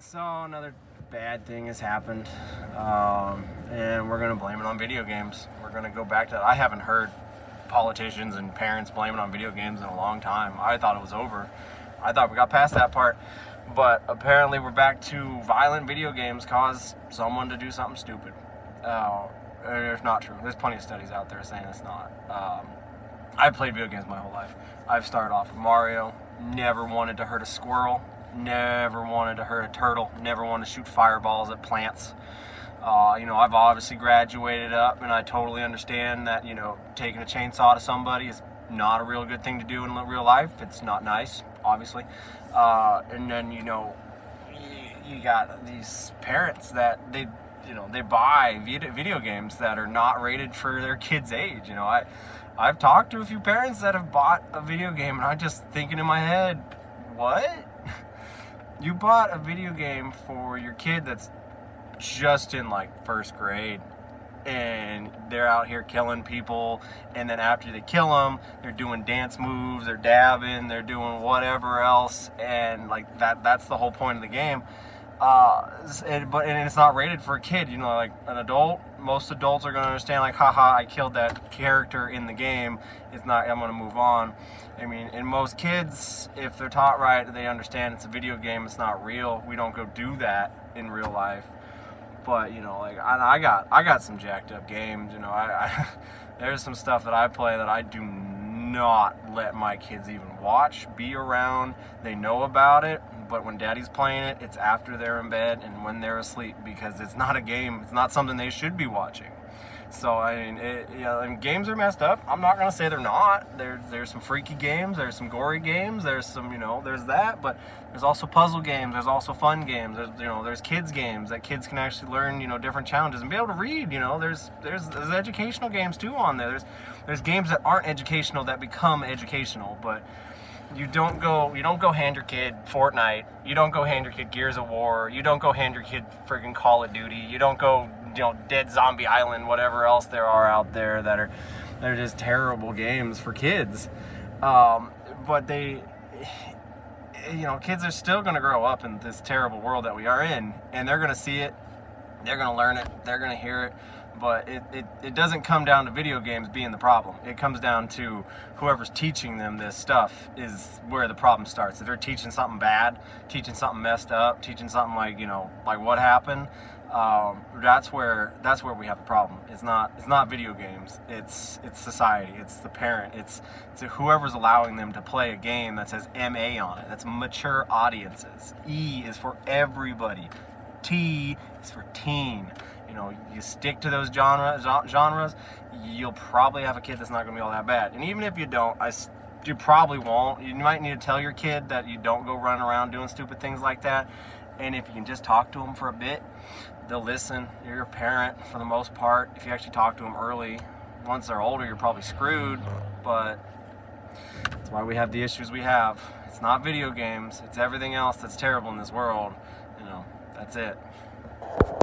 So another bad thing has happened, and we're going to blame it on video games. We're going to go back to that. I haven't heard politicians and parents blame it on video games in a long time. I thought it was over. I thought we got past that part, but apparently we're back to violent video games cause someone to do something stupid. It's not true. There's plenty of studies out there saying it's not. I've played video games my whole life. I've started off with Mario, never wanted to hurt a squirrel, never wanted to hurt a turtle, never wanted to shoot fireballs at plants. I've obviously graduated up, and I totally understand that, taking a chainsaw to somebody is not a real good thing to do in real life. It's not nice, obviously. And then, you got these parents that they buy video games that are not rated for their kids' age. I've talked to a few parents that have bought a video game, and I'm just thinking in my head, what? You bought a video game for your kid that's just in first grade, and they're out here killing people, and then after they kill them, they're doing dance moves, they're dabbing, they're doing whatever else, and that's the whole point of the game. And it's not rated for a kid. An adult, most adults are going to understand, haha, I killed that character in the game. It's not, I'm going to move on. And most kids, if they're taught right, they understand it's a video game, it's not real. We don't go do that in real life. But, I got some jacked up games. There's some stuff that I play that I do not let my kids even watch, be around. They know about it, but when daddy's playing it, it's after they're in bed and when they're asleep, because it's not a game. It's not something they should be watching. So games are messed up. I'm not gonna say they're not. There's some freaky games. There's some gory games. There's some there's that. But there's also puzzle games. There's also fun games. There's kids games that kids can actually learn different challenges and be able to read. There's educational games too on there. There's games that aren't educational that become educational. But you don't go hand your kid Fortnite. You don't go hand your kid Gears of War. You don't go hand your kid friggin' Call of Duty. You don't go Dead Zombie Island, whatever else there are out there that are just terrible games for kids. But they, kids are still going to grow up in this terrible world that we are in, and they're going to see it, they're going to learn it, they're going to hear it. But it doesn't come down to video games being the problem. It comes down to whoever's teaching them this stuff is where the problem starts. If they're teaching something bad, teaching something messed up, teaching something like what happened, that's where we have the problem. It's not video games. It's society. It's the parent. It's whoever's allowing them to play a game that says MA on it. That's mature audiences. E is for everybody. T is for teen. You stick to those genres, you'll probably have a kid that's not going to be all that bad. And even if you don't, you probably won't. You might need to tell your kid that you don't go running around doing stupid things like that. And if you can just talk to them for a bit, they'll listen. You're your parent for the most part. If you actually talk to them early, once they're older, you're probably screwed. But that's why we have the issues we have. It's not video games. It's everything else that's terrible in this world. That's it.